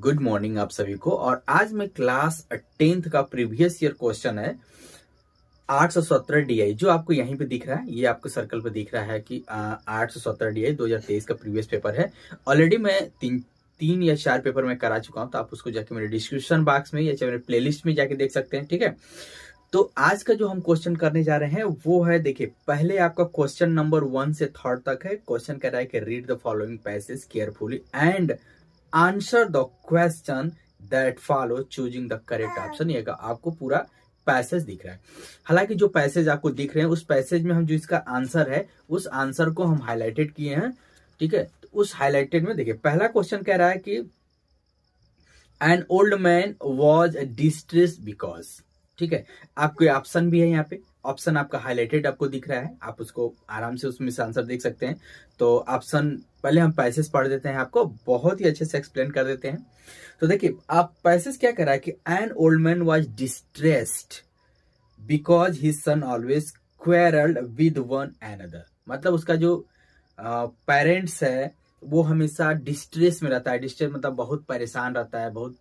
Good morning आप सभी को। और आज मैं क्लास 10th का प्रीवियस ईयर क्वेश्चन है 817 DI जो आपको यहीं पे दिख रहा है, ये आपको सर्कल पे दिख रहा है कि 817 DI 2023 का प्रीवियस पेपर है। ऑलरेडी मैं तीन या चार पेपर में करा चुका हूं, तो आप उसको जाके मेरे डिस्क्रिप्शन बॉक्स में या चाहे मेरे प्लेलिस्ट में जाके देख सकते हैं। ठीक है, तो आज का जो हम क्वेश्चन करने जा रहे हैं वो है, देखिए पहले आपका क्वेश्चन नंबर 1 से 3rd तक है। क्वेश्चन कह रहा है कि read the following passage carefully and answer the question that follow choosing the correct option. ये आपको पूरा पैसेज दिख रहा है। हालांकि जो पैसेज आपको दिख रहे हैं उस पैसेज में हम जो इसका आंसर है उस आंसर को हम हाईलाइटेड किए हैं। ठीक है, तो उस हाईलाइटेड में देखिए पहला क्वेश्चन कह रहा है कि an old man was distress because. ठीक है, आपके ऑप्शन भी है यहाँ पे, ऑप्शन आपका हाईलाइटेड आपको दिख रहा है, आप उसको आराम से उसमें से आंसर देख सकते हैं। तो ऑप्शन पहले हम पैसेज पढ़ देते हैं, आपको बहुत ही अच्छे से एक्सप्लेन कर देते हैं। तो देखिए आप पैसेज क्या कह रहा है कि an old man was distressed because his son always quarrelled with one another. मतलब उसका जो पेरेंट्स है वो हमेशा डिस्ट्रेस में रहता है। डिस्ट्रेस मतलब बहुत परेशान रहता है, बहुत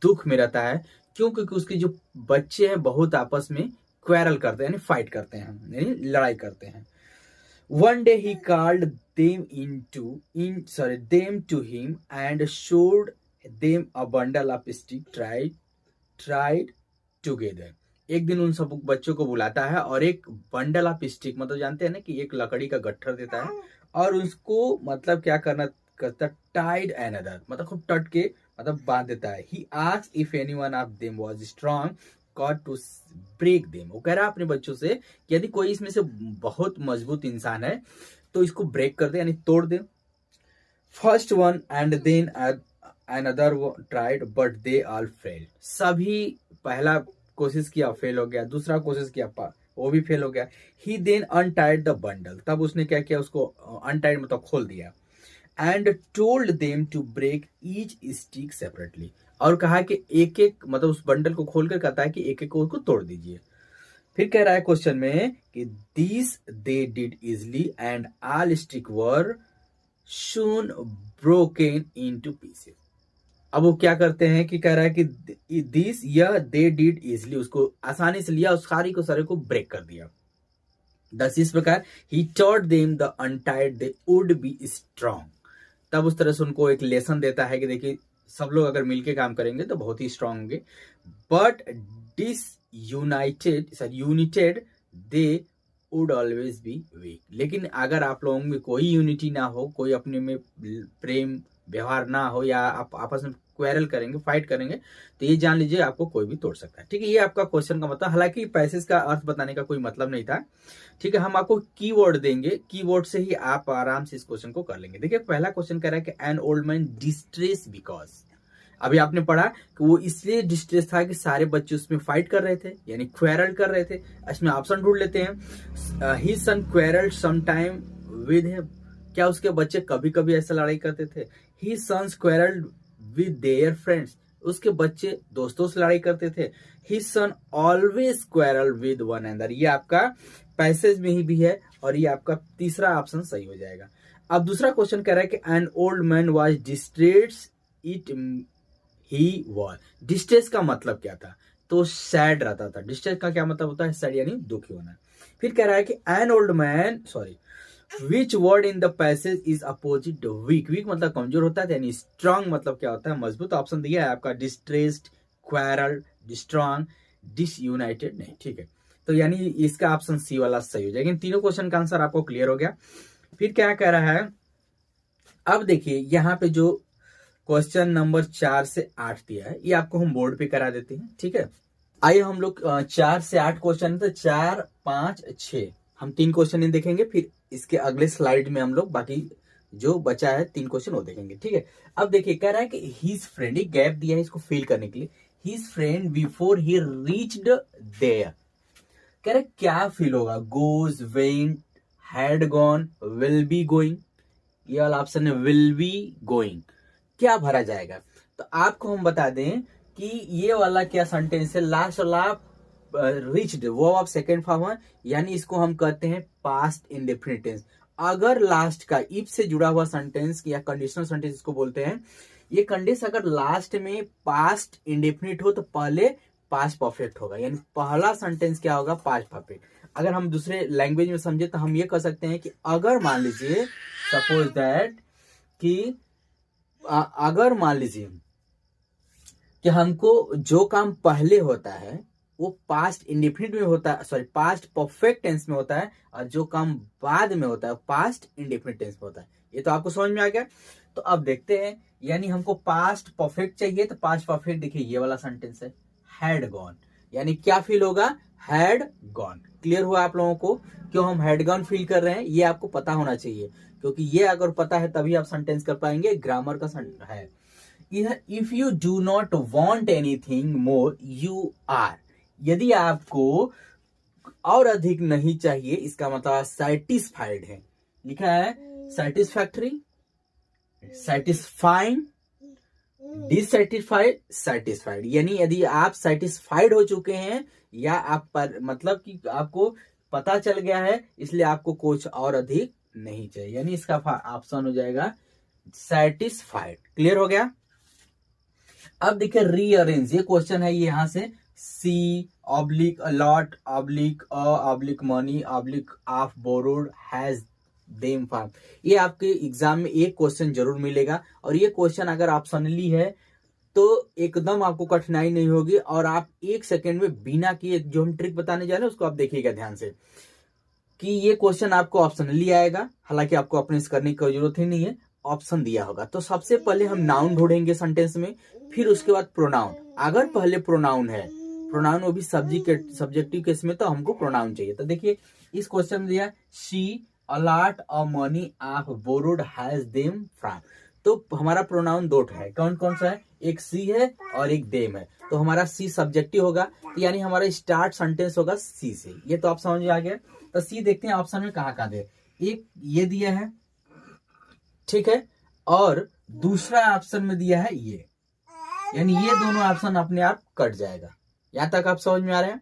दुख में रहता है। क्यों? क्योंकि उसके जो बच्चे हैं बहुत आपस में क्वेरल करते हैं, यानी फाइट करते हैं, यानी लड़ाई करते हैं। One day he called them to him and showed them a bundle of stick tied together. एक दिन उन सब बच्चों को बुलाता है और एक बंडल ऑफ स्टिक, मतलब जानते हैं ना कि एक लकड़ी का गट्ठर देता है और उसको मतलब क्या करता टाइड अनदर, मतलब खूब टट के मतलब बांध देता है। He asked if anyone of them was strong to break them. वो कह रहा है अपने बच्चों से कि यदि कोई इसमें से बहुत मजबूत इंसान है तो इसको ब्रेक कर दे, यानी तोड़ दे। First one and then another tried but they all failed. सभी पहला कोशिश किया, फेल हो गया। दूसरा कोशिश किया, वो भी फेल हो गया। He then untied the bundle. तब उसने क्या किया, उसको अनटाइड मतलब खोल दिया। And told them to break each stick separately. और कहा कि एक एक मतलब उस बंडल को खोलकर कहता है कि एक एक को उसको तोड़ दीजिए। फिर कह रहा है क्वेश्चन में कि this they did easily and all stick were soon broken into pieces. अब वो क्या करते हैं कि कह रहा है कि दिस यह दे डिड इजली, उसको आसानी से लिया, उस सारी को सारे को ब्रेक कर दिया। दस इस प्रकार he taught them the untied they would be strong. तब उस तरह से उनको एक लेसन देता है कि देखिए सब लोग अगर मिलके काम करेंगे तो बहुत ही स्ट्रांग होंगे। But United they would always be weak. लेकिन अगर आप लोगों में कोई यूनिटी ना हो, कोई अपने में प्रेम व्यवहार ना हो, या आप आपस में क्वेरल करेंगे, फाइट करेंगे, तो ये जान लीजिए आपको कोई भी तोड़ सकता है। ठीक है, ये आपका क्वेश्चन का मतलब। हालांकि पैसेज का अर्थ बताने का कोई मतलब नहीं था। ठीक है, हम आपको कीवर्ड देंगे, कीवर्ड से ही आप आराम से इस क्वेश्चन को कर लेंगे। देखिए पहला क्वेश्चन कह रहा है कि an old man distress because. अभी आपने पढ़ा कि वो इसलिए डिस्ट्रेस था कि सारे बच्चे उसमें फाइट कर रहे थे, यानी क्वेरल कर रहे थे। इसमें ऑप्शन ढूंढ लेते हैं। His son quarrelled some time with him. क्या उसके बच्चे कभी कभी ऐसा लड़ाई करते थे? His sons quarrelled with their friends. उसके बच्चे दोस्तों से लड़ाई करते थे। His son always quarrel with one another. ये आपका पैसेज में ही भी है और ये आपका तीसरा ऑप्शन सही हो जाएगा। अब दूसरा क्वेश्चन कह रहा है कि an old man was distress it he was. Distress का मतलब क्या था? तो सैड रहता था। डिस्ट्रेस का क्या मतलब होता है? सैड यानी दुखी होना। फिर कह रहा है कि an old man which word in the passage is opposite weak. Weak मतलब कमजोर होता है, यानी स्ट्रांग मतलब क्या होता है? मजबूत। ऑप्शन दिया है आपका डिस्ट्रेस्ड, क्वेरल, स्ट्रांग, डिसयूनाइटेड नहीं। ठीक है, तो यानी इसका ऑप्शन सी वाला सही हो जाएगा। इन तीनों क्वेश्चन का आंसर आपको क्लियर हो गया। फिर क्या कह रहा है, अब देखिए यहाँ पे जो क्वेश्चन नंबर 4 से 8 दिया है ये आपको हम बोर्ड पे करा देते हैं। ठीक है, आइए हम लोग 4 से 8 क्वेश्चन, तो 4, 5, 6 हम 3 क्वेश्चन देखेंगे। फिर इसके अगले स्लाइड में हम लोग बाकी जो बचा है 3 क्वेश्चन वो देखेंगे। ठीक है, अब देखिए कह रहा है कि हिज फ्रेंड, एक गैप दिया है इसको फिल करने के लिए। His friend before he reached there. कह रहा है क्या फील होगा? Goes, went, had gone, will be going. ये वाला ऑप्शन है विल बी गोइंग। क्या भरा जाएगा? तो आपको हम बता दें कि ये वाला क्या सेंटेंस है, लास्ट वाला रिच्ड, वो आप सेकेंड फॉर्म है, यानी इसको हम कहते हैं पास्ट इंडेफिनिट टेंस। अगर लास्ट का इफ से जुड़ा हुआ सेंटेंस या कंडीशनल सेंटेंस इसको बोलते हैं ये कंडीशन अगर लास्ट में पास्ट इंडेफिनिट हो तो पहले पास्ट परफेक्ट होगा, यानी पहला सेंटेंस क्या होगा, पास्ट परफेक्ट। अगर हम दूसरे लैंग्वेज में समझे तो हम ये कह सकते हैं कि अगर मान लीजिए सपोज दैट कि अगर मान लीजिए कि हमको जो काम पहले होता है वो पास्ट इंडेफिनिट में होता है, सॉरी पास्ट परफेक्ट टेंस में होता है, और जो काम बाद में होता है पास्ट इंडेफिनिट टेंस में होता है। ये तो आपको समझ में आ गया। तो अब देखते हैं, यानी हमको पास्ट परफेक्ट चाहिए तो पास्ट परफेक्ट देखिए ये वाला सेंटेंस है, हैड गॉन, यानी क्या फील होगा, हैड गॉन। क्लियर हुआ आप लोगों को क्यों हम हैड गॉन फील कर रहे हैं, ये आपको पता होना चाहिए, क्योंकि ये अगर पता है तभी आप सेंटेंस कर पाएंगे, ग्रामर का है। If you do not want anything more you are, यदि आपको और अधिक नहीं चाहिए इसका मतलब सेटिस्फाइड है, लिखा है सेटिस्फैक्टरी, सेटिस्फाइंग, डिससेटिस्फाइड, सेटिस्फाइड, यानी यदि आप सेटिस्फाइड हो चुके हैं या आप पर मतलब कि आपको पता चल गया है इसलिए आपको कुछ और अधिक नहीं चाहिए, यानी इसका ऑप्शन हो जाएगा सेटिस्फाइड। क्लियर हो गया। अब देखिए रीअरेंज, ये क्वेश्चन है, ये यहां से C oblique allot oblique oblique money oblique of borrowed has them form, ये आपके एग्जाम में एक क्वेश्चन जरूर मिलेगा, और ये क्वेश्चन अगर ऑप्शनली है तो एकदम आपको कठिनाई नहीं होगी, और आप एक सेकेंड में बिना किए जो हम ट्रिक बताने जा रहे हैं उसको आप देखिएगा ध्यान से कि ये क्वेश्चन आपको ऑप्शनली आएगा, हालांकि आपको अपने से करने की जरूरत ही नहीं है, ऑप्शन दिया होगा। तो सबसे पहले हम नाउन ढूंढेंगे सेंटेंस में, फिर उसके बाद प्रोनाउन। अगर पहले प्रोनाउन है, प्रोनाउन वो भी सब्जेक्टिव केस में, तो हमको प्रोनाउन चाहिए। तो देखिए इस क्वेश्चन में दिया she a lot of money of borrowed has them from, तो हमारा प्रोनाउन दो है, कौन कौन सा है, एक सी है और एक देम है, तो हमारा सी सब्जेक्टिव होगा, तो यानी हमारा स्टार्ट सेंटेंस होगा सी से। ये तो आप समझ में आ गया। तो सी देखते हैं ऑप्शन में कहाँ दे, एक ये दिया है, ठीक है, और दूसरा ऑप्शन में दिया है ये, यानी ये दोनों ऑप्शन अपने आप कट जाएगा। यहां तक आप समझ में आ रहे हैं।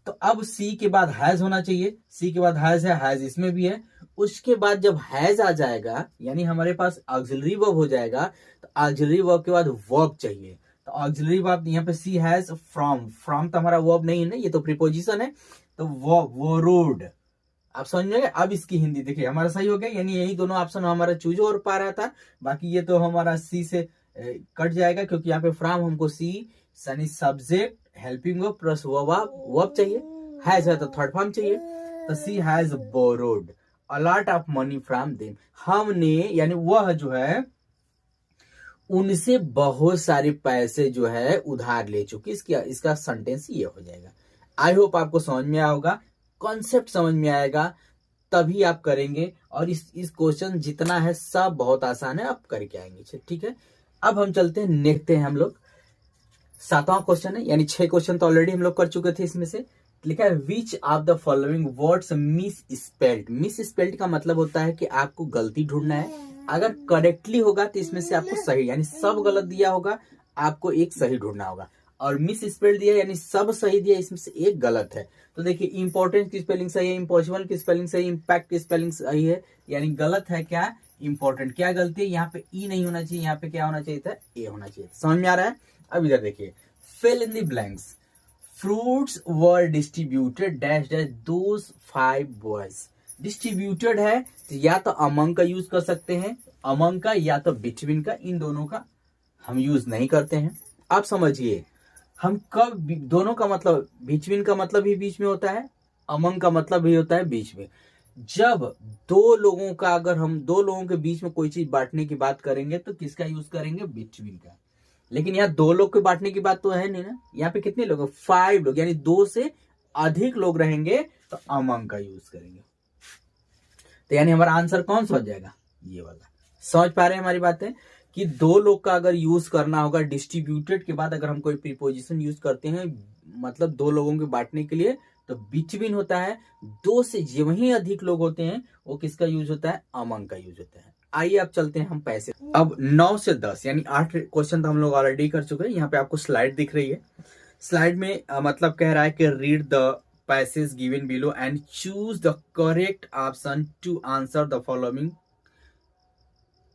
तो अब सी के बाद हैज होना चाहिए, सी के बाद हैज है, हैज इसमें भी है, उसके बाद जब हैज आ जाएगा यानी हमारे पास ऑक्सिलरी वर्ब हो जाएगा, तो ऑक्सिलरी वर्ब के बाद वर्ब चाहिए, तो ऑक्सिलरी वर्ब यहाँ पे सी हैज फ्रॉम, फ्रॉम तो हमारा वर्ब नहीं है ना, ये तो प्रीपोजिशन है, तो वो आप समझ में। अब इसकी हिंदी देखिए हमारा सही हो गया, यानी यही दोनों ऑप्शन हमारा चूज हो पा रहा था, बाकी ये तो हमारा सी से कट जाएगा, क्योंकि यहाँ पे फ्रॉम हमको सी यानी subject helping verb plus verb चाहिए, हैज है तो थर्ड फॉर्म चाहिए, तो she has borrowed a lot of money from them, हमने यानी वह जो है उनसे बहुत सारे पैसे जो है उधार ले चुकी, इसका सेंटेंस ये हो जाएगा। आई होप आपको समझ में आया होगा, कॉन्सेप्ट समझ में आएगा तभी आप करेंगे, और इस क्वेश्चन जितना है सब बहुत आसान है, आप करके आएंगे। ठीक है, अब हम चलते हैं, देखते हैं हम लोग 7वां क्वेश्चन है, यानी 6 क्वेश्चन तो ऑलरेडी हम लोग कर चुके थे। इसमें से लिखा है which of the following words miss spelled, miss spelled का मतलब होता है कि आपको गलती ढूंढना है, अगर करेक्टली होगा तो इसमें से आपको सही, यानी सब गलत दिया होगा आपको एक सही ढूंढना होगा, और मिस स्पेल्ड दिया यानी सब सही दिया इसमें से एक गलत है। तो देखिए इंपॉर्टेंट की स्पेलिंग सही है, इम्पॉसिबल की स्पेलिंग सही, इम्पैक्ट की स्पेलिंग सही है, यानी गलत है क्या, इंपॉर्टेंट। क्या गलती है, यहाँ पे ई नहीं होना चाहिए, यहाँ पे क्या होना चाहिए था, ए होना चाहिए। समझ में आ रहा है। अब इधर देखिए fill in the blanks, fruits were distributed dash dash those 5 boys, distributed है तो या तो among का यूज कर सकते हैं, among का या तो between का, इन दोनों का हम यूज नहीं करते हैं। आप समझिए हम कब दोनों का मतलब, between का मतलब ही बीच में होता है, among का मतलब भी होता है बीच में। जब दो लोगों का, अगर हम दो लोगों के बीच में कोई चीज बांटने की बात करेंगे तो किसका यूज करेंगे, बिटवीन का। लेकिन यहाँ 2 लोग के बांटने की बात तो है नहीं ना, यहाँ पे कितने लोग, 5 लोग, यानी 2 से अधिक लोग रहेंगे तो अमंग का यूज करेंगे। तो यानी हमारा आंसर कौन सा हो जाएगा, ये वाला। समझ पा रहे हैं हमारी बातें कि 2 लोग का अगर यूज करना होगा डिस्ट्रीब्यूटेड के बाद, अगर हम कोई प्रीपोजिशन यूज करते हैं मतलब 2 लोगों के बांटने के लिए, तो बिटवीन होता है, 2 से जो ही अधिक लोग होते हैं वो किसका यूज होता है, अमंग का यूज होता है। आइए अब चलते हैं हम पैसे। अब 9 से 10 यानी 8 क्वेश्चन तो हम लोग ऑलरेडी कर चुके हैं। यहाँ पे आपको स्लाइड दिख रही है, स्लाइड में मतलब कह रहा है कि read the passage given below and choose the correct option to answer the following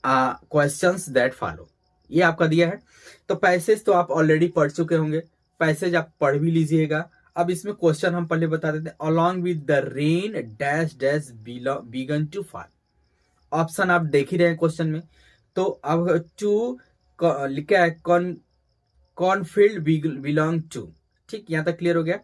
questions that follow. ये आपका दिया है। तो पैसेज तो आप ऑलरेडी पढ़ चुके होंगे, पैसेज आप पढ़ भी लीजिएगा। अब इसमें क्वेश्चन हम पहले बता देते हैं, along with the rain dash dash began to fall. Option आप देख ही रहे हैं क्वेश्चन में। तो अब टू लिखा है कौन फील्ड बिलोंग टू, ठीक, यहां तक क्लियर हो गया।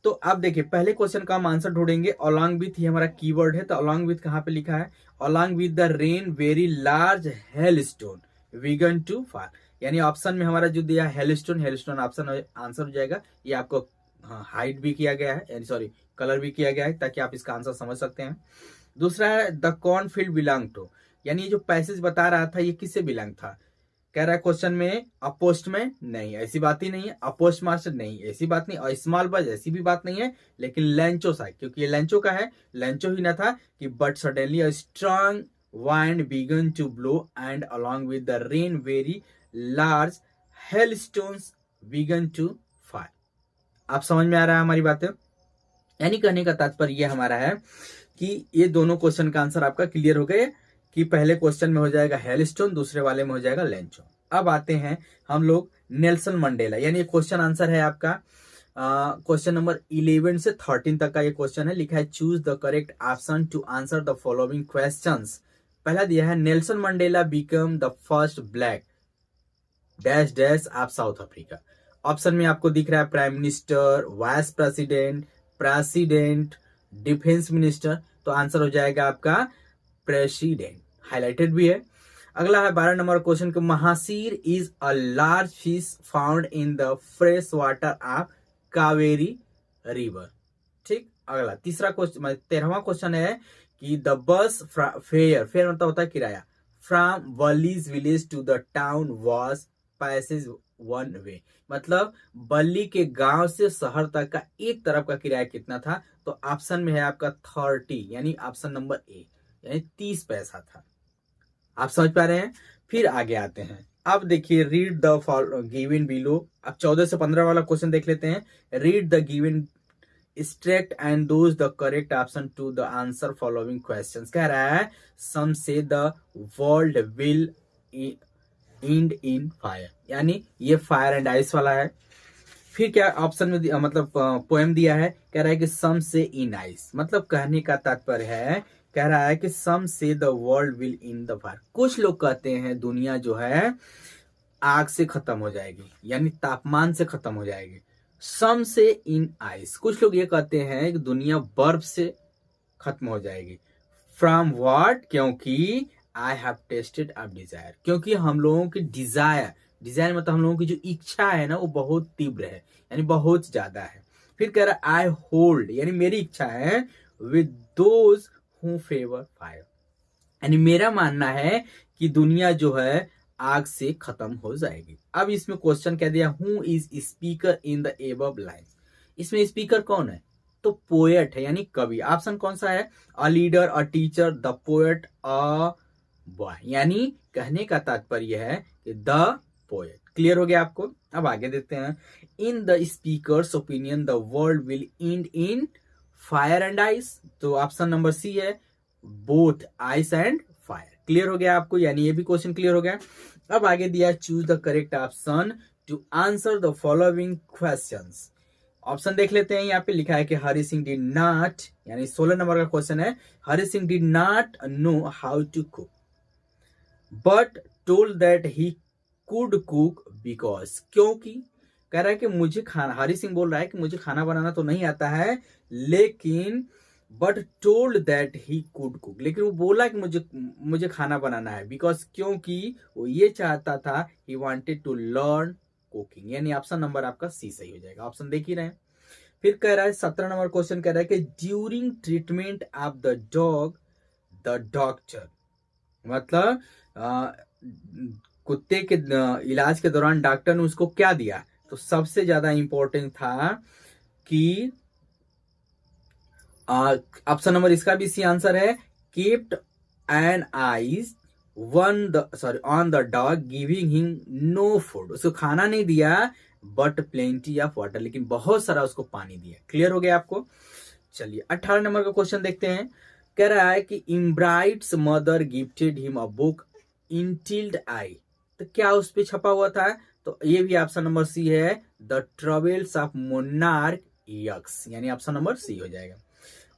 तो आप देखिए पहले क्वेश्चन का हम आंसर ढूंढेंगे, अलॉन्ग विथ ही हमारा कीवर्ड है, तो अलॉन्ग विथ कहां पे लिखा है, along with the rain very large hail stone began to fall, यानी ऑप्शन में हमारा जो दिया हेलस्टोन, हेलस्टोन ऑप्शन आंसर हो जाएगा। ये आपको हाइड भी किया गया है, यानी सॉरी कलर भी किया गया है ताकि आप इसका आंसर समझ सकते हैं। दूसरा है the corn field belong to, यानी ये जो पैसेज बता रहा था ये किससे बिलोंग था, कह रहा है क्वेश्चन में अपोस्टमैन नहीं, ऐसी बात ही नहीं है, अपोस्ट मास्टर नहीं, ऐसी बात नहीं, और स्मॉल बज ऐसी भी बात नहीं है, लेकिन लेंचो सा, क्योंकि ये लेंचो का है, लेंचो ही ना था कि but suddenly a strong wind began to blow and along with the rain very large hailstones began to fall। आप समझ में आ रहा है हमारी बातें, यानी कहने का तात्पर्य ये हमारा है कि ये दोनों क्वेश्चन का आंसर आपका क्लियर हो गए कि पहले क्वेश्चन में हो जाएगा हेलस्टोन, दूसरे वाले में हो जाएगा लेंचो। अब आते हैं हम लोग नेल्सन मंडेला, यानी ये क्वेश्चन आंसर है आपका क्वेश्चन नंबर 11 से 13 तक का ये क्वेश्चन है। लिखा है choose the correct option to answer the following questions. पहला दिया है Nelson Mandela become the first black dash dash of South Africa. Option में आपको दिख रहा है prime minister, vice president, president, defence minister, तो आंसर हो जाएगा आपका प्रेसिडेंट, हाईलाइटेड भी है। अगला है 12 नंबर क्वेश्चन के mahseer is a large fish found in the fresh water of Kaveri river, ठीक। अगला तीसरा क्वेश्चन 13वां क्वेश्चन है कि द बस फेयर, फेयर मतलब होता है किराया, from Valli's village to the town was passage one way, मतलब बल्ली के गांव से शहर तक का एक तरफ का किराया कितना था, तो ऑप्शन में है आपका 30, यानी ऑप्शन नंबर ए, यानी 30 पैसा था। आप समझ पा रहे हैं। फिर आगे आते हैं, अब देखिए रीड द गिवन बिलो। अब 14 से 15 वाला क्वेश्चन देख लेते हैं। Read the given extract and choose the correct option to the answer following questions. कह रहा है some say the world will end in fire, यानी ये फायर एंड आइस वाला है। फिर क्या ऑप्शन में मतलब पोएम दिया है, कह रहा है कि सम से इन आइस, मतलब कहने का तात्पर्य है, कह रहा है कि सम say the world will in the fire, कुछ लोग कहते हैं दुनिया जो है आग से खत्म हो जाएगी, यानी तापमान से खत्म हो जाएगी। सम से इन आइस, कुछ लोग ये कहते हैं कि दुनिया बर्फ से खत्म हो जाएगी। फ्रॉम व्हाट, क्योंकि I have tested a desire, क्योंकि हम लोगों की डिजायर, डिजायर मतलब हम लोगों की जो इच्छा है ना वो बहुत तीव्र है, यानी बहुत ज्यादा है। फिर कह रहा है आई होल्ड, यानी मेरी इच्छा है, with those who favour fire, यानी मेरा मानना है कि दुनिया जो है आग से खत्म हो जाएगी। अब इसमें क्वेश्चन कह दिया who is speaker in the above lines, इसमें स्पीकर कौन है, तो पोएट है, यानी कवि। ऑप्शन कौन सा है, a leader, a teacher, the poet, a boy, यानी कहने का तात्पर्य है कि द पोएट। क्लियर हो गया आपको। अब आगे देखते हैं, in the speakers opinion the world will end in fire and ice, तो ऑप्शन नंबर सी है both ice and fire. Clear हो गया आपको, यानी ये भी क्वेश्चन क्लियर हो गया। अब आगे दिया choose the correct option to answer the following questions. Option देख लेते हैं, यहाँ पे लिखा है कि हरि सिंह डिड नॉट, यानी 16 नंबर का क्वेश्चन है, Hari Singh did not know how to cook but told that he could cook because, क्योंकि कह रहा है कि मुझे खाना, हरि सिंह बोल रहा है कि मुझे खाना बनाना तो नहीं आता है, लेकिन but told that he could cook, लेकिन वो बोला कि मुझे खाना बनाना है, बिकॉज क्योंकि वो ये चाहता था, he wanted to learn cooking, यानी ऑप्शन नंबर आपका सी सही हो जाएगा। ऑप्शन देख ही रहे हैं। फिर कह रहा है 17 नंबर क्वेश्चन कह रहा है कि during treatment of the dog the doctor, मतलब कुत्ते के इलाज के दौरान डॉक्टर ने उसको क्या दिया, तो सबसे ज्यादा इंपॉर्टेंट था कि ऑप्शन नंबर इसका भी सी आंसर है, kept an eyes on the dog giving him no food, उसको खाना नहीं दिया बट प्लेंटी ऑफ वाटर, लेकिन बहुत सारा उसको पानी दिया। क्लियर हो गया आपको। चलिए 18 नंबर का क्वेश्चन देखते हैं। कह रहा है कि इम्ब्राइट्स mother gifted him a book entitled I, तो क्या उस पे छपा हुआ था? तो ये भी ऑप्शन नंबर सी है, the travels of monarch x, यानी ऑप्शन नंबर सी हो जाएगा।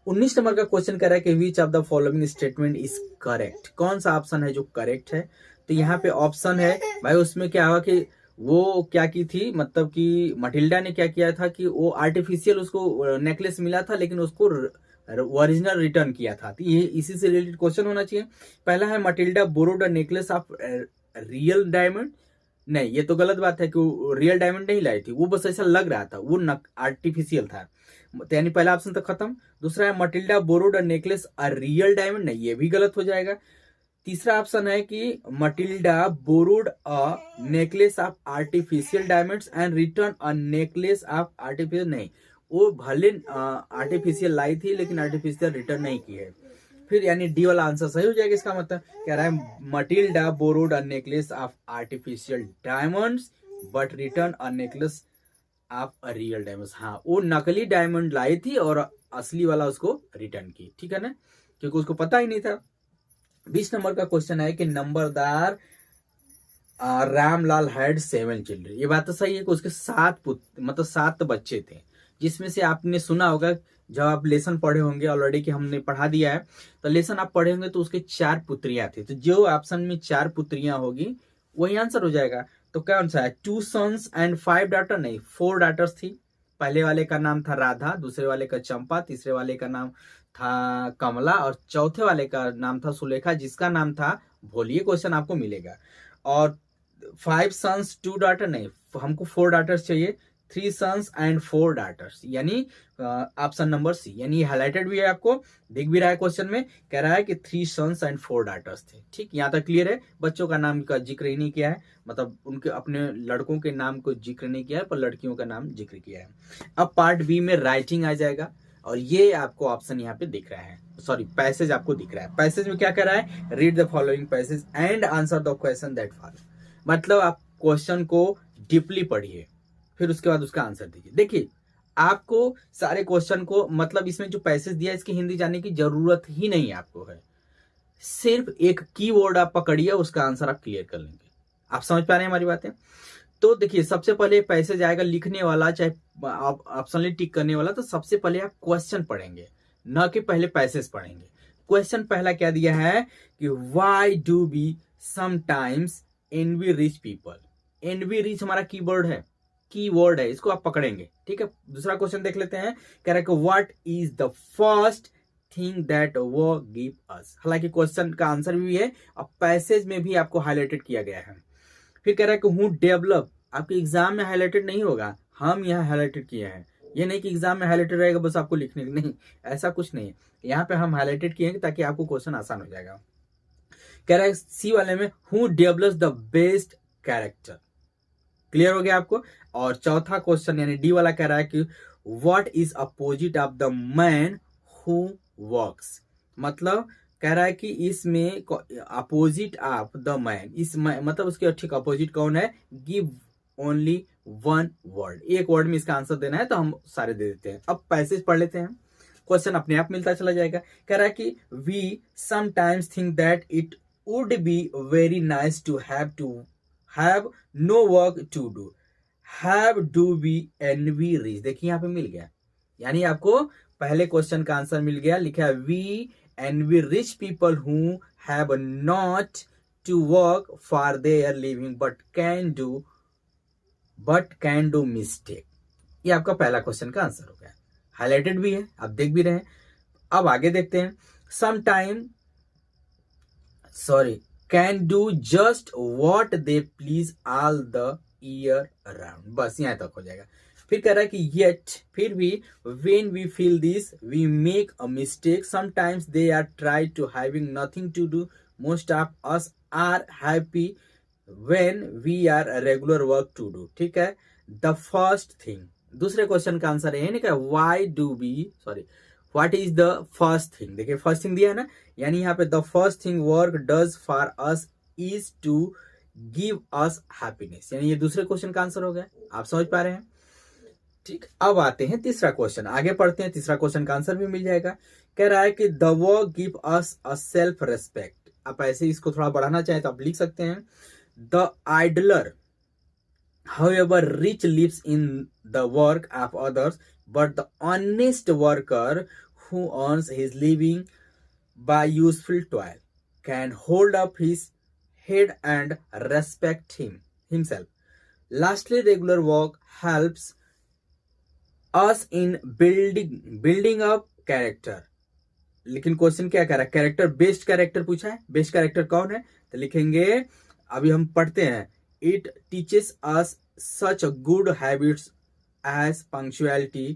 19 नंबर का क्वेश्चन कर रहा है कि which of the following statement is correct, कौन सा ऑप्शन है जो करेक्ट है? तो यहाँ पे ऑप्शन है भाई, उसमें क्या हुआ कि वो क्या की थी, मतलब कि मटिल्डा ने क्या किया था कि वो आर्टिफिशियल उसको नेकलेस मिला था, लेकिन उसको ओरिजिनल रिटर्न किया था। तो ये इसी से रिलेटेड क्वेश्चन होना चाहिए। पहला है Matilda borrowed a necklace of real diamond, नहीं ये तो गलत बात है कि वो रियल डायमंड नहीं लाई थी, वो बस ऐसा लग रहा था, वो आर्टिफिशियल था, तो यानी पहला ऑप्शन तो खत्म। दूसरा है Matilda borrowed a necklace a real diamond, नहीं ये भी गलत हो जाएगा। तीसरा ऑप्शन है कि Matilda borrowed a necklace of artificial diamonds and return a necklace of artificial, नहीं वो भले आर्टिफिशियल लाई थी लेकिन आर्टिफिशियल रिटर्न नहीं की है। फिर यानी डी वाला आंसर सही हो जाएगा। इसका मतलब कह रहा है Matilda borrowed a necklace of artificial diamonds but return a necklace of a real diamonds. हाँ वो नकली डायमंड लाई थी और असली वाला उसको रिटर्न की, ठीक है ना, क्योंकि उसको पता ही नहीं था। 20 नंबर का क्वेश्चन है कि नंबरदार रामलाल हैड 7 चिल्ड्रन, ये बात तो सही है कि उसके 7 पुत्र मतलब 7 बच्चे थे, जिसमें से आपने सुना होगा जब आप लेसन पढ़े होंगे ऑलरेडी कि हमने पढ़ा दिया है, तो लेसन आप पढ़े होंगे तो उसके 4 पुत्रियां थी, तो जो ऑप्शन में 4 पुत्रियां होगी वही आंसर हो जाएगा। तो कौन सा है? 2 सन्स एंड 5 डॉटर, नहीं 4 डॉटर्स थी। पहले वाले का नाम था राधा, दूसरे वाले का चंपा, तीसरे वाले का नाम था कमला और चौथे वाले का नाम था सुलेखा, जिसका नाम था भोली। ये क्वेश्चन आपको मिलेगा। और 5 सन्स 2 डॉटर, नहीं हमको 4 डॉटर्स चाहिए, 3 सन्स एंड 4 डॉटर्स, यानी ऑप्शन नंबर सी, यानी हाईलाइटेड भी है, आपको दिख भी रहा है क्वेश्चन में, कह रहा है कि 3 सन्स एंड 4 डॉटर्स थे। ठीक, यहाँ तक क्लियर है। बच्चों का नाम का जिक्र ही नहीं किया है, मतलब उनके अपने लड़कों के नाम को जिक्र नहीं किया है, पर लड़कियों का नाम जिक्र किया है। अब पार्ट बी में राइटिंग आ जाएगा, और ये आपको ऑप्शन यहाँ पे दिख रहा है, सॉरी पैसेज आपको दिख रहा है। पैसेज में क्या कह रहा है? Read the following passage and answer the question that follow, मतलब आप क्वेश्चन को डीपली पढ़िए, फिर उसके बाद उसका आंसर दीजिए। देखिए आपको सारे क्वेश्चन को, मतलब इसमें जो पैसेज दिया है इसकी हिंदी जानने की जरूरत ही नहीं आपको है, सिर्फ एक कीवर्ड आप पकड़िए, उसका आंसर आप क्लियर कर लेंगे। आप समझ पा रहे हैं हमारी बातें? तो देखिए सबसे पहले पैसेज आएगा, लिखने वाला चाहे आप ऑप्शनली टिक करने वाला, तो सबसे पहले आप क्वेश्चन पढ़ेंगे, न कि पहले पैसेज पढ़ेंगे। क्वेश्चन पहला क्या दिया है कि why do we sometimes envy rich people. Envy rich हमारा कीवर्ड है, कीवर्ड है, इसको आप पकड़ेंगे। ठीक है, दूसरा क्वेश्चन देख लेते हैं। कह रहा है कि what is the first thing that वो गिव अस। हालांकि क्वेश्चन का आंसर भी है और पैसेज में भी आपको हाईलाइटेड किया गया है। फिर कह रहा है कि हु डेवलप, आपके एग्जाम में हाईलाइटेड नहीं होगा, हम यहाँ हाईलाइटेड किए हैं। ये नहीं कि एग्जाम में हाईलाइटेड रहेगा बस आपको लिखने, नहीं ऐसा कुछ नहीं है, यहाँ पे हम हाईलाइटेड किए हैं ताकि आपको क्वेश्चन आसान हो जाएगा। कह रहा है सी वाले में who develops the best character, clear हो गया आपको। और चौथा क्वेश्चन यानी डी वाला कह रहा है कि what is opposite of the man who works, मतलब कह रहा है कि इसमें अपोजिट ऑफ द मैन, इस मतलब उसके ठीक अपोजिट कौन है? गिव ओनली वन वर्ड, एक वर्ड में इसका आंसर देना है, तो हम सारे दे देते हैं। अब पैसेज पढ़ लेते हैं, क्वेश्चन अपने आप मिलता चला जाएगा। कह रहा है कि we sometimes think that it would be very nice to have no work to do, have do we envy rich. देखिए यहाँ पे मिल गया, यानी आपको पहले क्वेश्चन का आंसर मिल गया। लिखा है we envy rich people who have not to work for their living but can do mistake. ये आपका पहला क्वेश्चन का आंसर हो गया, हाईलाइटेड भी है, आप देख भी रहे हैं। अब आगे देखते हैं। Can do just what they please all the year around, बस यहाँ तक हो जाएगा। फिर कह रहा है कि येट, फिर भी when we feel this we make a mistake, sometimes they are try to having nothing to do, most of us are happy when we are regular work to do. ठीक है, द फर्स्ट थिंग, दूसरे question का answer है ना, what is the first thing. देखिए first thing दिया है ना, यानी यहाँ पे the first thing work does for us is to give us happiness, यानी ये दूसरे क्वेश्चन का आंसर हो गया। आप समझ पा रहे हैं? ठीक, अब आते हैं तीसरा क्वेश्चन, आगे पढ़ते हैं। तीसरा क्वेश्चन का आंसर भी मिल जाएगा। कह रहा है कि the work give us a self respect. आप ऐसे इसको थोड़ा बढ़ाना चाहें तो आप लिख सकते हैं, the idler however rich lives in the work of others, but the honest worker who earns his living by useful toil can hold up his head and respect himself. Lastly, regular work helps us in building up character. लेकिन question क्या कह रहा है, character based character पूछा है, based character कौन है, तो लिखेंगे, अभी हम पढ़ते हैं, it teaches us such good habits as punctuality,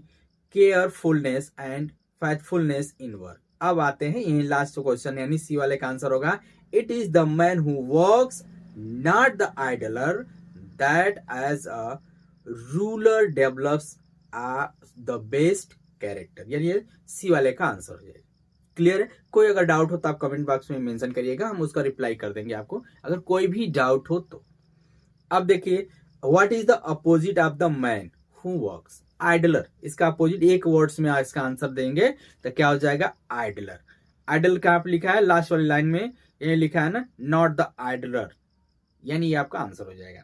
carefulness and faithfulness in work. अब आते हैं यही लास्ट क्वेश्चन, यानी सी वाले का आंसर होगा, it is the man who works not the idler that as a ruler develops the best character, यानी C वाले का आंसर हो जाएगा। क्लियर है? कोई अगर डाउट हो तो आप कमेंट बॉक्स में मेंशन करिएगा, हम उसका रिप्लाई कर देंगे आपको, अगर कोई भी डाउट हो तो। अब देखिए, what is the opposite of the man who works, idler, इसका अपोजिट एक वर्ड्स में इसका आंसर देंगे तो क्या हो जाएगा, आइडलर। आइडल कहाँ पे लिखा है, लास्ट वाली लाइन में ये लिखा है ना, नॉट द आइडलर, यानी ये आपका आंसर हो जाएगा।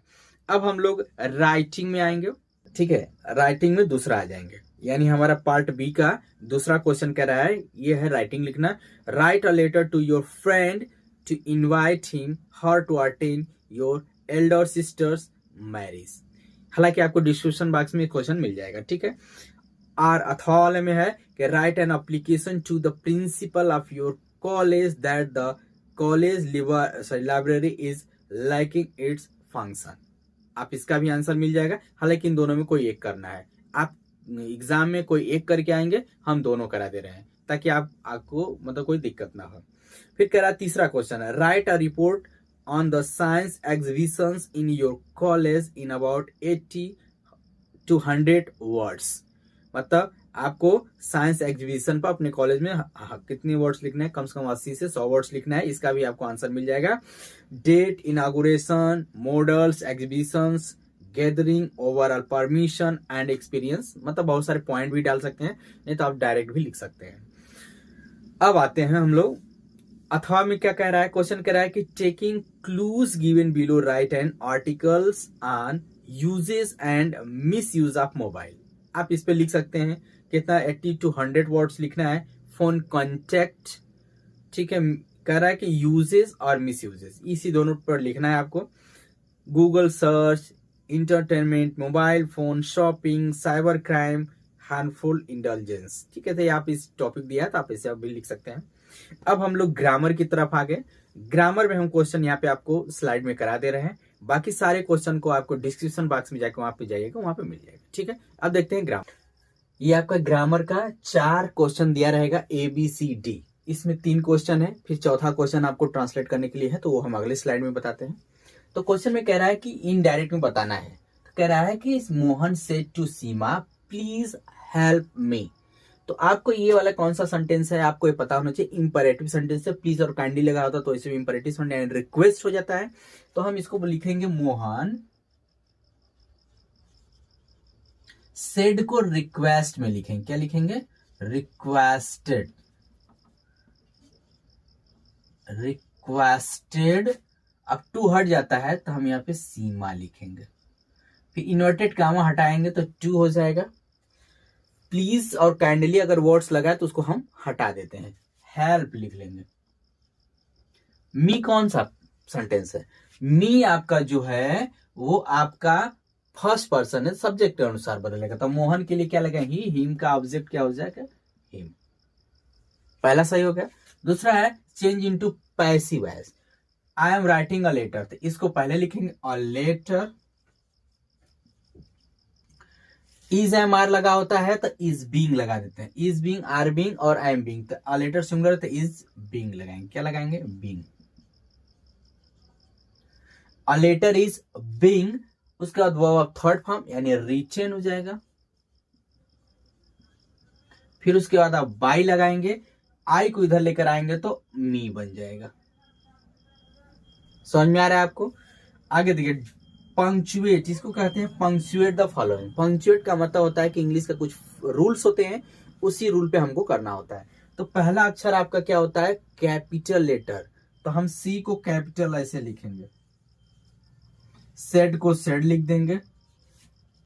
अब हम लोग राइटिंग में आएंगे, ठीक है, राइटिंग में दूसरा आ जाएंगे, यानी हमारा पार्ट बी का दूसरा क्वेश्चन कह रहा है, ये है राइटिंग लिखना। Write a letter to your friend to invite him her to attend your elder sister's marriage. हालांकि आपको डिस्क्रिप्शन बॉक्स में क्वेश्चन मिल जाएगा, ठीक है। और अथवा वाले में है कि write an application to the principal of your college that the college library is lacking its function. आप इसका भी आंसर मिल जाएगा, हालांकि इन दोनों में कोई एक करना है, आप एग्जाम में कोई एक करके आएंगे, हम दोनों करा दे रहे हैं ताकि आपको मतलब कोई दिक्कत ना हो। फिर कह रहा तीसरा क्वेश्चन है, right a report on the science exhibitions in your college in about 80 to 100 words. मतलब आपको साइंस एग्जीबिशन पर अपने कॉलेज में कितने वर्ड्स लिखने हैं, कम से कम 80 से 100 वर्ड्स लिखना है, इसका भी आपको आंसर मिल जाएगा। Date, inauguration, models, exhibitions, gathering, overall permission and experience, मतलब बहुत सारे पॉइंट भी डाल सकते हैं, नहीं तो आप डायरेक्ट भी लिख सकते हैं। अब आते हैं हम लोग अथवा में, क्या कह रहा है, क्वेश्चन कह रहा है कि taking clues given below right and articles on uses and miss use of mobile. आप इस पे लिख सकते हैं कितना, 80 to 100 वर्ड्स लिखना है। फोन कॉन्टेक्ट, ठीक है, कह रहा है कि यूजेस और मिस यूजेस, इसी दोनों पर लिखना है आपको। Google search, entertainment, mobile phone, shopping, cyber crime, harmful intelligence, ठीक है। तो आप इस टॉपिक दिया है तो आप इसे भी लिख सकते हैं। अब हम लोग ग्रामर की तरफ आ गए। ग्रामर में हम क्वेश्चन यहाँ पे आपको स्लाइड में करा दे रहे हैं, बाकी सारे क्वेश्चन को आपको डिस्क्रिप्शन बॉक्स में जाकर वहां पे जाइएगा, वहां पे मिल जाएगा, ठीक है। अब देखते हैं ग्रामर। ये आपका ग्रामर का 4 क्वेश्चन दिया रहेगा, ABCD, इसमें 3 क्वेश्चन है, फिर चौथा क्वेश्चन आपको ट्रांसलेट करने के लिए है, तो वो हम अगले स्लाइड में बताते हैं। तो क्वेश्चन में कह रहा है कि इनडायरेक्ट में बताना है, तो कह रहा है कि Mohan said to Seema please help me. तो आपको ये वाला कौन सा सेंटेंस है आपको ये पता होना चाहिए, इंपरेटिव सेंटेंस है, प्लीज और काइंडली लगा होता तो इसे इंपरेटिव सेंटेंस रिक्वेस्ट हो जाता है। तो हम इसको लिखेंगे मोहन सेड को रिक्वेस्ट में लिखेंगे, क्या लिखेंगे, रिक्वेस्टेड, रिक्वेस्टेड। अब टू हट जाता है तो हम यहाँ पे सीमा लिखेंगे, फिर इन्वर्टेड कामा हटाएंगे तो टू हो जाएगा। प्लीज और काइंडली अगर वर्ड्स लगाए तो उसको हम हटा देते हैं, हेल्प लिख लेंगे। मी कौन सा सेंटेंस है, मी आपका जो है वो आपका फर्स्ट पर्सन है, सब्जेक्ट के अनुसार बदलेगा, तो मोहन के लिए क्या लगा, ही, हिम का ऑब्जेक्ट क्या हो जाएगा, हिम, पहला सही हो गया। दूसरा है change into passive voice, I am writing a letter, तो इसको पहले लिखेंगे a letter. Is am are लगा होता है तो इज बीइंग लगा देते हैं, इज बीइंग, आर बीइंग और आई एम बीइंग, तो अ लेटर सिंगुलर तो इज बीइंग लगाएंगे, क्या लगाएंगे, being. A letter is being, उसके बाद वर्ब थर्ड फॉर्म यानी रिचन हो जाएगा। फिर उसके बाद आप बाई लगाएंगे, आई को इधर लेकर आएंगे तो मी बन जाएगा। समझ में आ रहा है आपको? आगे देखिए, पंक्चुएट, इसको कहते हैं पंक्चुएट द फॉलोइंग। पंक्चुएट का मतलब होता है कि इंग्लिश का कुछ रूल्स होते हैं, उसी रूल पे हमको करना होता है। तो पहला अक्षर आपका क्या होता है, कैपिटल लेटर, तो हम सी को कैपिटल ऐसे लिखेंगे, सेड को सेड लिख देंगे,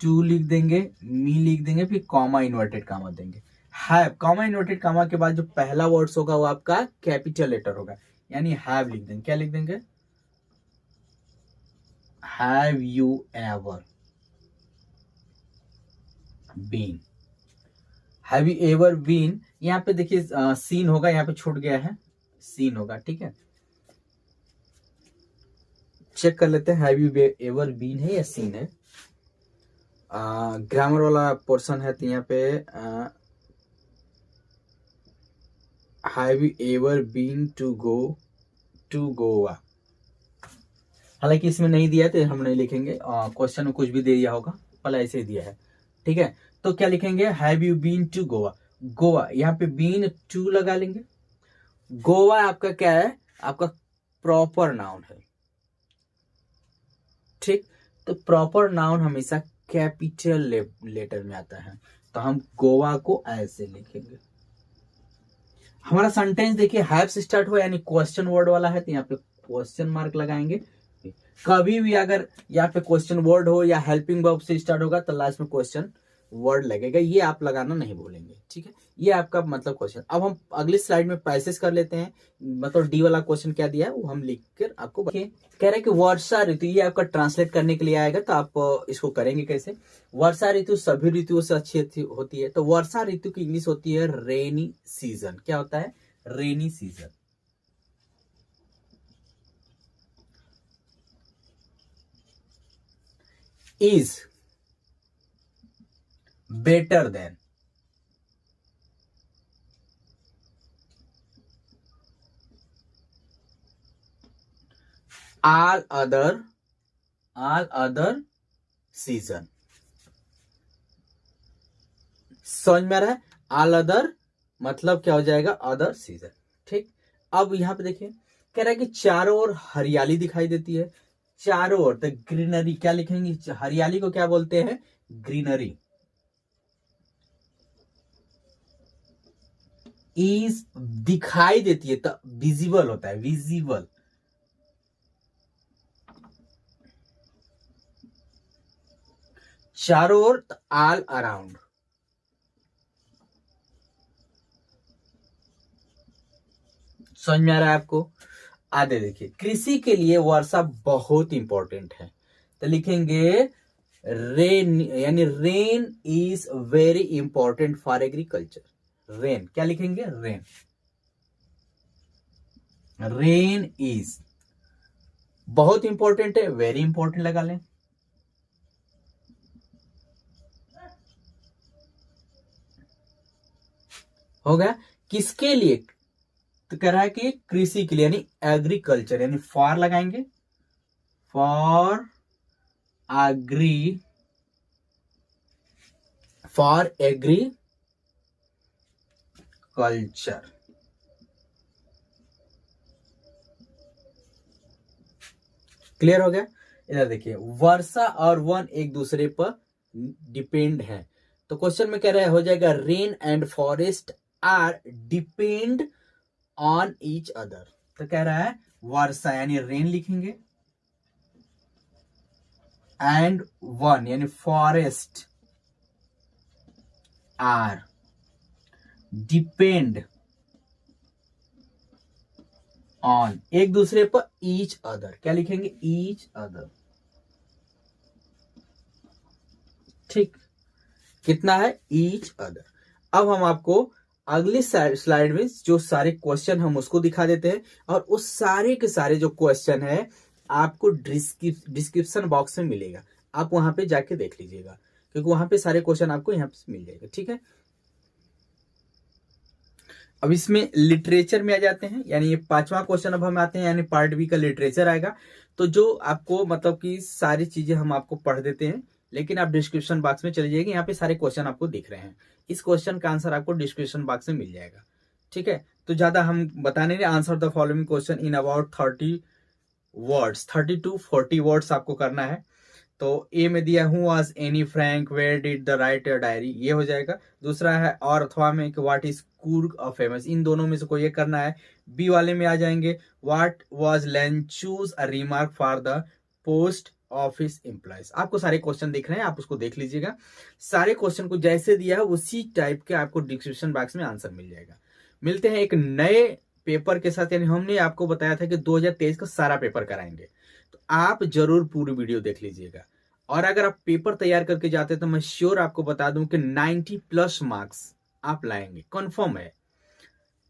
टू लिख देंगे, मी लिख देंगे, फिर कॉमा इन्वर्टेड कॉमा देंगे। हैव, कॉमा इन्वर्टेड कॉमा के बाद जो पहला वर्ड्स होगा वो आपका कैपिटल लेटर होगा, यानी हैव लिख देंगे। क्या लिख देंगे? Have you ever been. Have you ever been, यहाँ पे देखिए सीन होगा, यहाँ पे छूट गया है, सीन होगा, ठीक है। चेक कर लेते हैं हैव यू एवर बीन है या सीन है। ग्रामर वाला पोर्शन है, तो यहाँ पे have you ever been to Goa. हालांकि इसमें नहीं दिया है तो हम नहीं लिखेंगे, क्वेश्चन में कुछ भी दे दिया होगा, पहले ऐसे ही दिया है, ठीक है। तो क्या लिखेंगे? Have you been to Goa. Goa, यहाँ पे बीन टू लगा लेंगे। गोवा आपका क्या है? आपका प्रॉपर नाउन है, ठीक। तो प्रॉपर नाउन हमेशा कैपिटल लेटर में आता है, तो हम गोवा को ऐसे लिखेंगे। हमारा सेंटेंस देखिए हैव से स्टार्ट हुआ, यानी क्वेश्चन वर्ड वाला है, तो यहाँ पे क्वेश्चन मार्क लगाएंगे। कभी भी अगर यहाँ पे क्वेश्चन वर्ड हो या हेल्पिंग वर्ब से स्टार्ट होगा तो लास्ट में क्वेश्चन वर्ड लगेगा, ये आप लगाना नहीं भूलेंगे, ठीक है। ये आपका मतलब क्वेश्चन। अब हम अगली स्लाइड में पैसेज कर लेते हैं, मतलब डी वाला क्वेश्चन क्या दिया है वो हम लिख कर आपको कह रहे हैं कि वर्षा ऋतु, ये आपका ट्रांसलेट करने के लिए आएगा, तो आप इसको करेंगे कैसे? वर्षा ऋतु सभी ऋतुओं से अच्छी होती है, तो वर्षा ऋतु की इंग्लिश होती है रेनी सीजन। क्या होता है? Rainy season. Is better than, all other season. समझ में आ रहा है? ऑल अदर मतलब क्या हो जाएगा? अदर सीजन, ठीक। अब यहां पे देखिए कह रहा है कि चारों ओर हरियाली दिखाई देती है, चारों ओर, तो ग्रीनरी क्या लिखेंगे? हरियाली को क्या बोलते हैं? ग्रीनरी। इज दिखाई देती है, तो विजिबल होता है, विजिबल। चारों ओर, ऑल अराउंड। समझ में आ रहा है आपको? आगे देखिए, कृषि के लिए वर्षा बहुत इंपॉर्टेंट है, तो लिखेंगे रेन, यानी rain is very important for agriculture. Rain क्या लिखेंगे? रेन। रेन इज बहुत इंपॉर्टेंट है, वेरी इंपॉर्टेंट लगा लें। हो गया। किसके लिए? तो कह रहा है कि कृषि के लिए, यानी एग्रीकल्चर, यानी फॉर लगाएंगे, फॉर एग्रीकल्चर। क्लियर हो गया? इधर देखिए, वर्षा और वन एक दूसरे पर डिपेंड है, तो क्वेश्चन में कह रहा है हो जाएगा rain and forest are depend on each other. तो कह रहा है वर्षा यानी रेन लिखेंगे, एंड वन यानी फॉरेस्ट आर डिपेंड ऑन, एक दूसरे पर ईच अदर। क्या लिखेंगे? ईच अदर, ठीक। कितना है? Each other. अब हम आपको अगली स्लाइड में जो सारे क्वेश्चन हम उसको दिखा देते हैं, और उस सारे के सारे जो क्वेश्चन है आपको डिस्क्रिप्शन बॉक्स में मिलेगा, आप वहां पे जाके देख लीजिएगा, क्योंकि वहां पे सारे क्वेश्चन आपको यहाँ पे मिल जाएगा, ठीक है। अब इसमें लिटरेचर में आ जाते हैं, यानी ये 5वां क्वेश्चन अब हम आते हैं, यानी पार्ट बी का लिटरेचर आएगा। तो जो आपको मतलब कि सारी चीजें हम आपको पढ़ देते हैं, लेकिन आप डिस्क्रिप्शन बॉक्स में चले जाइए, यहाँ पे सारे क्वेश्चन आपको दिख रहे हैं, इस क्वेश्चन का आंसर आपको डिस्क्रिप्शन बॉक्स में मिल जाएगा, ठीक है। तो ज्यादा हम बताने नहीं, answer the following question in about 30 words, 30 to 40 words आपको करना है। तो ए में दिया हूँ was Anne Frank, where did the write your diary, ये हो जाएगा। दूसरा है और अथवा में कि what is Coorg of famous, इन दोनों में से कोई एक करना है। बी वाले में आ जाएंगे what was lane choose a remark for the post office employees. आपको सारे क्वेश्चन दिख रहे हैं, आप उसको देख लीजिएगा। सारे क्वेश्चन को जैसे दिया है उसी टाइप के आपको डिस्क्रिप्शन बॉक्स में आंसर मिल जाएगा। मिलते हैं एक नए पेपर के साथ, यानी हमने आपको बताया था कि 2023 का सारा पेपर कराएंगे, तो आप जरूर पूरी वीडियो देख लीजिएगा। और अगर आप पेपर तैयार करके जाते हैं तो मैं श्योर आपको बता दूं कि 90+ मार्क्स आप लाएंगे, कंफर्म है।